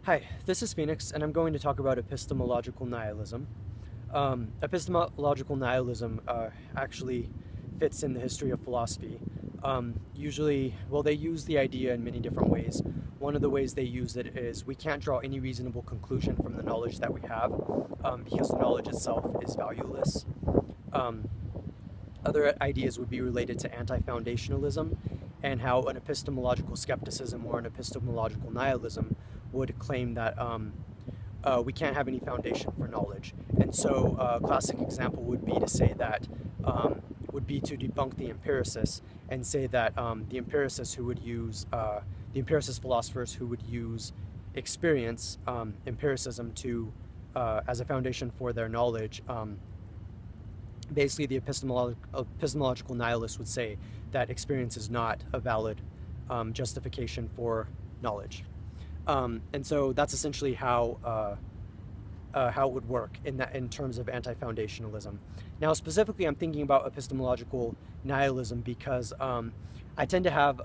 Hi, this is Phoenix, and I'm going to talk about epistemological nihilism. Epistemological nihilism actually fits in the history of philosophy. They use the idea in many different ways. One of the ways they use it is we can't draw any reasonable conclusion from the knowledge that we have because the knowledge itself is valueless. Other ideas would be related to anti-foundationalism and how an epistemological skepticism or an epistemological nihilism would claim that we can't have any foundation for knowledge. And so a classic example would be to say that, would be to debunk the empiricists and say that the empiricist philosophers who would use experience, empiricism as a foundation for their knowledge, basically the epistemological nihilist would say that experience is not a valid justification for knowledge. And so that's essentially how it would work in terms of anti-foundationalism. Now, specifically, I'm thinking about epistemological nihilism because I tend to have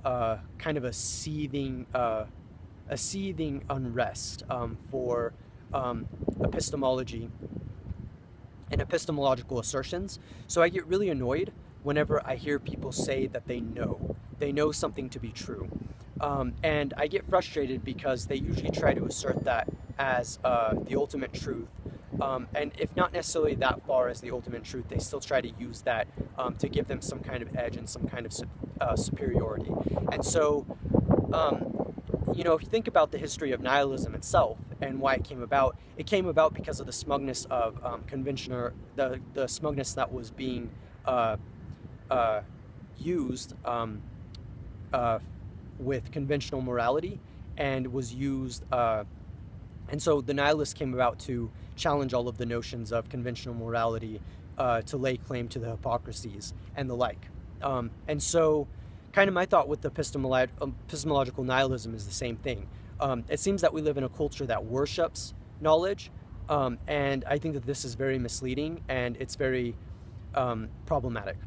kind of a seething unrest for epistemology and epistemological assertions. So I get really annoyed whenever I hear people say that they know something to be true. And I get frustrated because they usually try to assert that as the ultimate truth. And if not necessarily that far as the ultimate truth, they still try to use that to give them some kind of edge and some kind of superiority. And so, if you think about the history of nihilism itself and why it came about because of the smugness of the smugness that was being used with conventional morality and was used, and so the nihilists came about to challenge all of the notions of conventional morality, to lay claim to the hypocrisies and the like. And so kind of my thought with the epistemological nihilism is the same thing. It seems that we live in a culture that worships knowledge, and I think that this is very misleading and it's very problematic.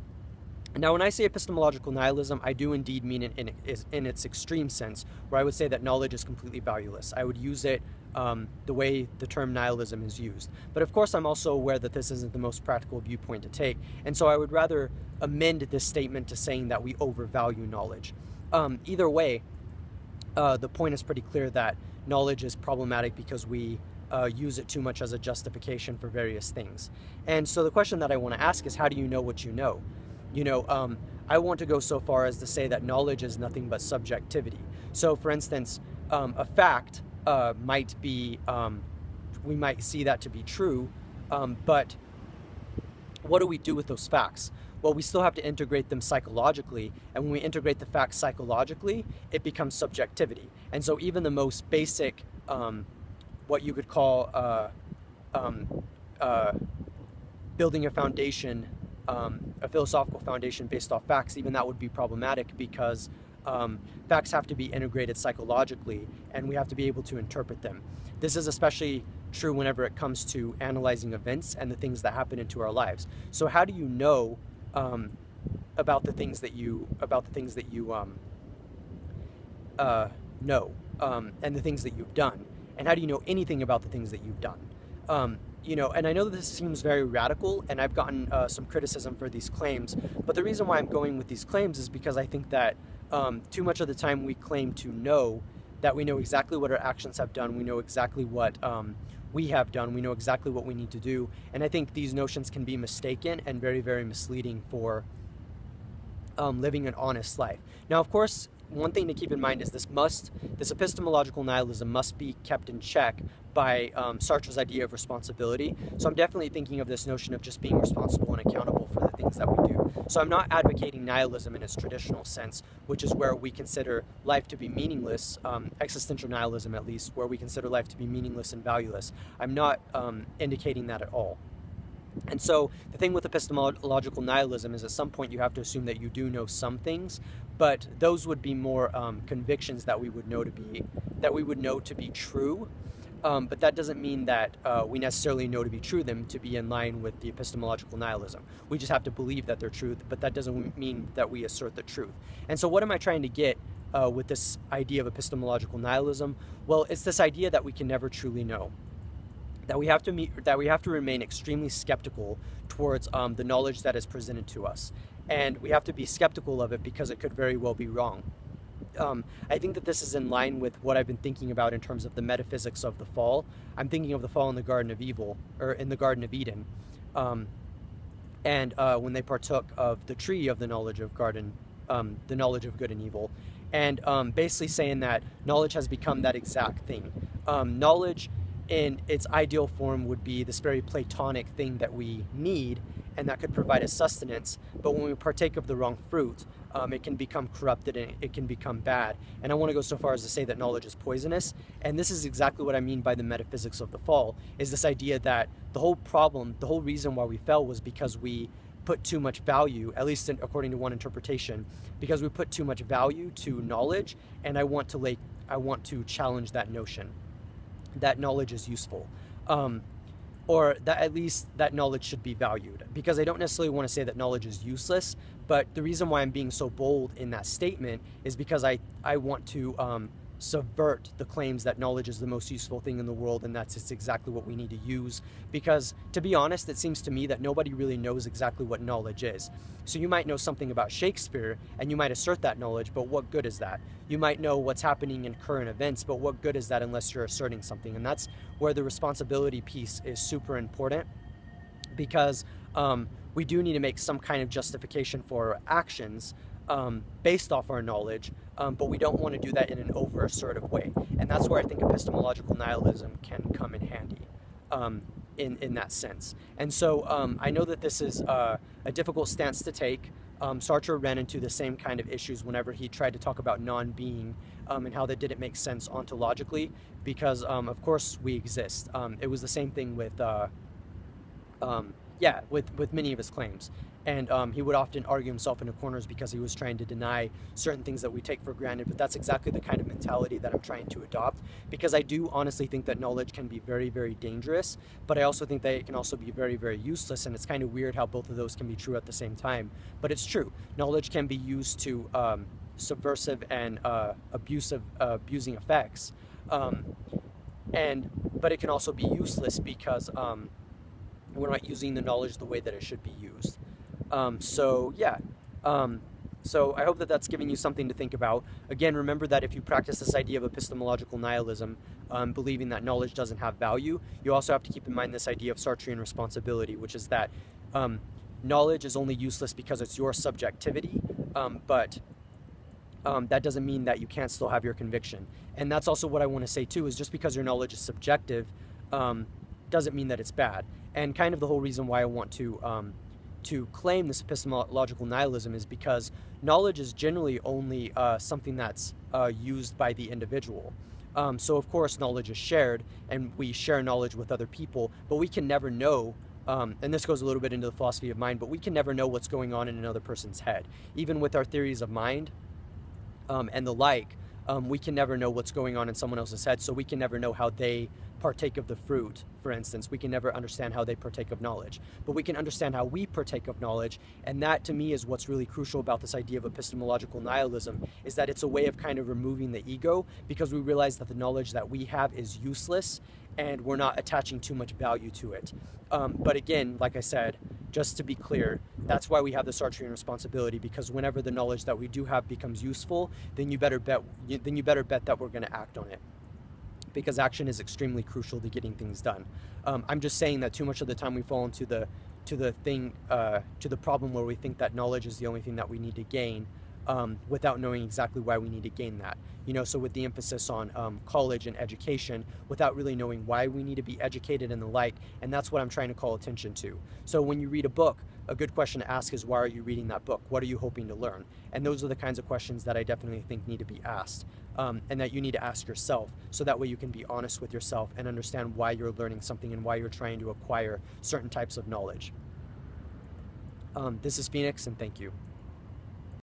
Now, when I say epistemological nihilism, I do indeed mean it in its extreme sense, where I would say that knowledge is completely valueless. I would use it the way the term nihilism is used. But of course, I'm also aware that this isn't the most practical viewpoint to take, and so I would rather amend this statement to saying that we overvalue knowledge. Either way, the point is pretty clear that knowledge is problematic because we use it too much as a justification for various things. And so the question that I want to ask is, how do you know what you know? I want to go so far as to say that knowledge is nothing but subjectivity. So, for instance, a fact might be, we might see that to be true, but what do we do with those facts? Well, we still have to integrate them psychologically, and when we integrate the facts psychologically, it becomes subjectivity. And so even the most basic, what you could call building a foundation, a philosophical foundation based off facts, even that would be problematic because facts have to be integrated psychologically and we have to be able to interpret them. This is especially true whenever it comes to analyzing events and the things that happen into our lives. So how do you know about the things that you know and the things that you've done? And how do you know anything about the things that you've done? And I know that this seems very radical, and I've gotten some criticism for these claims, but the reason why I'm going with these claims is because I think that too much of the time we claim to know that we know exactly what our actions have done, we know exactly what we have done, we know exactly what we need to do, and I think these notions can be mistaken and very, very misleading for living an honest life. Now, of course, one thing to keep in mind is this epistemological nihilism must be kept in check by Sartre's idea of responsibility. So I'm definitely thinking of this notion of just being responsible and accountable for the things that we do. So I'm not advocating nihilism in its traditional sense, which is where we consider life to be meaningless, existential nihilism at least, where we consider life to be meaningless and valueless. I'm not indicating that at all. And so the thing with epistemological nihilism is at some point you have to assume that you do know some things, but those would be more convictions that we would know to be true. But that doesn't mean that we necessarily know to be true them to be in line with the epistemological nihilism. We just have to believe that they're truth, but that doesn't mean that we assert the truth. And so what am I trying to get with this idea of epistemological nihilism? Well, it's this idea that we can never truly know, that we have to remain extremely skeptical towards the knowledge that is presented to us, and we have to be skeptical of it because it could very well be wrong. I think that this is in line with what I've been thinking about in terms of the metaphysics of the fall. I'm thinking of the fall in the Garden of Evil, or in the Garden of Eden, and when they partook of the tree of the knowledge of the knowledge of good and evil, and basically saying that knowledge has become that exact thing. Knowledge in its ideal form would be this very Platonic thing that we need and that could provide us sustenance, but when we partake of the wrong fruit, it can become corrupted and it can become bad. And I want to go so far as to say that knowledge is poisonous, and this is exactly what I mean by the metaphysics of the fall, is this idea that the whole problem, the whole reason why we fell was because we put too much value, at least according to one interpretation, because we put too much value to knowledge, and I want to challenge that notion that knowledge is useful, or that at least that knowledge should be valued, because I don't necessarily want to say that knowledge is useless, but the reason why I'm being so bold in that statement is because I want to subvert the claims that knowledge is the most useful thing in the world and that's just exactly what we need to use, because to be honest, it seems to me that nobody really knows exactly what knowledge is. So you might know something about Shakespeare and you might assert that knowledge, but what good is that? You might know what's happening in current events, but what good is that unless you're asserting something? And that's where the responsibility piece is super important, because we do need to make some kind of justification for our actions based off our knowledge, but we don't want to do that in an over-assertive way. And that's where I think epistemological nihilism can come in handy in that sense. And so I know that this is a difficult stance to take. Sartre ran into the same kind of issues whenever he tried to talk about non-being and how that didn't make sense ontologically, because of course we exist. It was the same thing with many of his claims. And he would often argue himself into corners because he was trying to deny certain things that we take for granted. But that's exactly the kind of mentality that I'm trying to adopt, because I do honestly think that knowledge can be very, very dangerous, but I also think that it can also be very, very useless. And it's kind of weird how both of those can be true at the same time. But it's true. Knowledge can be used to subversive and abusing effects. But it can also be useless because we're not using the knowledge the way that it should be used. So I hope that that's giving you something to think about. Again, remember that if you practice this idea of epistemological nihilism, believing that knowledge doesn't have value, you also have to keep in mind this idea of Sartrean responsibility, which is that knowledge is only useless because it's your subjectivity, but that doesn't mean that you can't still have your conviction. And that's also what I want to say too, is just because your knowledge is subjective doesn't mean that it's bad. And kind of the whole reason why I want to claim this epistemological nihilism is because knowledge is generally only something that's used by the individual. So of course knowledge is shared, and we share knowledge with other people, but we can never know, and this goes a little bit into the philosophy of mind, but we can never know what's going on in another person's head. Even with our theories of mind and the like, we can never know what's going on in someone else's head, so we can never know how they partake of the fruit, for instance. We can never understand how they partake of knowledge, but we can understand how we partake of knowledge, and that to me is what's really crucial about this idea of epistemological nihilism, is that it's a way of kind of removing the ego, because we realize that the knowledge that we have is useless and we're not attaching too much value to it. But again, like I said, just to be clear, that's why we have the Sartrean responsibility, because whenever the knowledge that we do have becomes useful, then you better bet that we're going to act on it, because action is extremely crucial to getting things done. I'm just saying that too much of the time we fall into the problem where we think that knowledge is the only thing that we need to gain, without knowing exactly why we need to gain that. So with the emphasis on college and education, without really knowing why we need to be educated and the like, and that's what I'm trying to call attention to. So when you read a book, a good question to ask is, why are you reading that book? What are you hoping to learn? And those are the kinds of questions that I definitely think need to be asked, and that you need to ask yourself, so that way you can be honest with yourself and understand why you're learning something and why you're trying to acquire certain types of knowledge. This is Phoenix, and thank you.